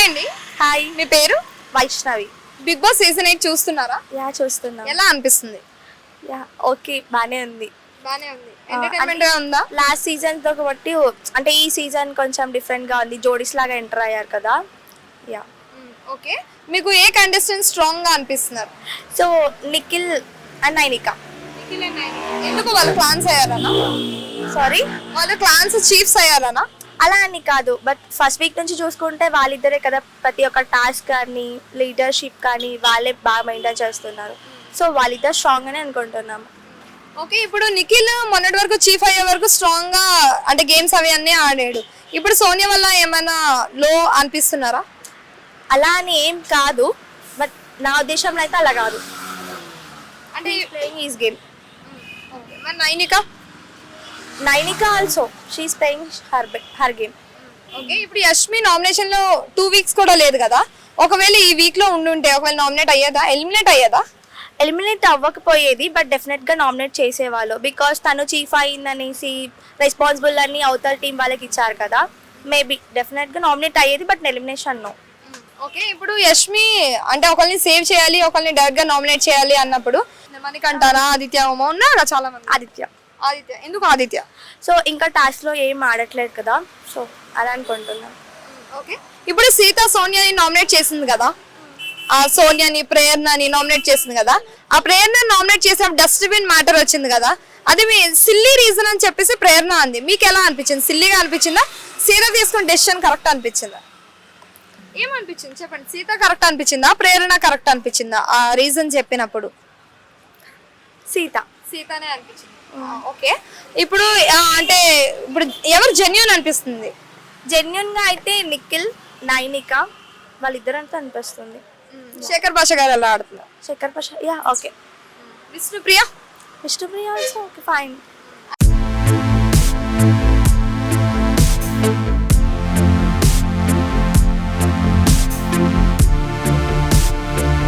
అండి. హాయ్, మీ పేరు? Vaishnavi. Big boss season 8 చూస్తున్నారా? యా చూస్తున్నాం. ఎలా అనిపిస్తుంది? యా ఓకే, బానే ఉంది. బానే ఉంది. ఎంటర్‌టైన్‌మెంట్ గా ఉందా? లాస్ట్ సీజన్ తో కాబట్టి అంటే ఈ సీజన్ కొంచెం డిఫరెంట్ గా ఉంది. జోడీస్ లాగా ఎంటర్ అయ్యారు కదా. Yeah okay. మీకు ఏ కంటెస్టెంట్ స్ట్రాంగ్ గా అనిపిస్తున్నారు? So Nikhil and Nainika. ఎందుకు వాళ్ళు క్లాన్స్ అయ్యారనా? సారీ, వాళ్ళు క్లాన్స్ చీఫ్స్ అయ్యారనా? అలా అని కాదు, బట్ ఫస్ట్ వీక్ నుంచి చూసుకుంటే వాళ్ళిద్దరే కదా ప్రతి ఒక్క టాస్క్ కానీ లీడర్షిప్ కానీ వాళ్ళే బాగా మెయింటైన్ చేస్తున్నారు. సో వాళ్ళిద్దరు స్ట్రాంగ్ అని అనుకుంటున్నాము. ఓకే. ఇప్పుడు నిఖిల్ మొన్నటి వరకు చీఫ్ అయ్యే వరకు స్ట్రాంగ్ గా అంటే గేమ్స్ అవి అన్నీ ఆడాడు. ఇప్పుడు సోనియా వల్ల ఏమైనా లో అనిపిస్తున్నారా? అలా అని ఏం కాదు, బట్ నా ఉద్దేశంలో అయితే అలా కాదు. అంటే ప్లేయింగ్ ఈజ్ గేమ్. మరి Nainika? Nainika also she is playing her game. Okay. ఇప్పుడు యష్మి నామినేషన్ లో 2 వీక్స్ కూడా లేదు కదా. ఒకవేళ ఈ వీక్ లో ఉండుంటే ఒకవేళ నామినేట్ అయ్యేదా, ఎలిమినేట్ అయ్యేదా? ఎలిమినేట్ అవ్వకపోయేది, బట్ డెఫినెట్గా నామినేట్ చేసేవాళ్ళు. బికాస్ తను చీఫ్ అయిందనేసి రెస్పాన్సిబుల్ అని అవతల టీం వాళ్ళకి ఇచ్చారు కదా. మేబీ డెఫినెట్గా నామినేట్ అయ్యేది, బట్ ఎలిమినేషన్ నో. ఓకే. ఇప్పుడు యష్మి అంటే ఒకరిని సేవ్ చేయాలి, ఒకరిని డైరెక్ట్ గా నామినేట్ చేయాలి అన్నప్పుడు మణికంఠనా, ఆదిత్య ఉన్నారా చాలా మంది. ఆదిత్య ఎందుకు ఆదిత్య? సో ఇంకా టాస్క్లో ఏం ఆడట్లేదు కదా, సో అలా అనుకుంటున్నాను. ఓకే. ఇప్పుడు సీత సోనియాని నామినేట్ చేసింది కదా. ఆ సోనియాని ప్రేరణని నామినేట్ చేసింది కదా. ఆ ప్రేరణ నామినేట్ చేసినప్పుడు డస్ట్బిన్ మ్యాటర్ వచ్చింది కదా. అది మీ సిల్లీ రీజన్ అని చెప్పేసి ప్రేరణ అంది. మీకు ఎలా అనిపించింది? సిల్లీగా అనిపించిందా, సీత తీసుకున్న డెసిషన్ కరెక్ట్ అనిపించిందా? ఏమనిపించింది చెప్పండి. సీత కరెక్ట్ అనిపించిందా, ప్రేరణ కరెక్ట్ అనిపించిందా ఆ రీజన్ చెప్పినప్పుడు? సీతనే అనిపించింది. ఓకే. ఇప్పుడు అంటే ఇప్పుడు ఎవరు జెన్యూన్ అనిపిస్తుంది? జెన్యున్గా అయితే నిఖిల్, నైనిక వాళ్ళిద్దరంతా అనిపిస్తుంది. శేఖర్ భాష గారు ఎలా ఆడుతున్నారు? Shekhar Prasad yeah okay. Vishnupriya? Vishnupriya also okay, fine.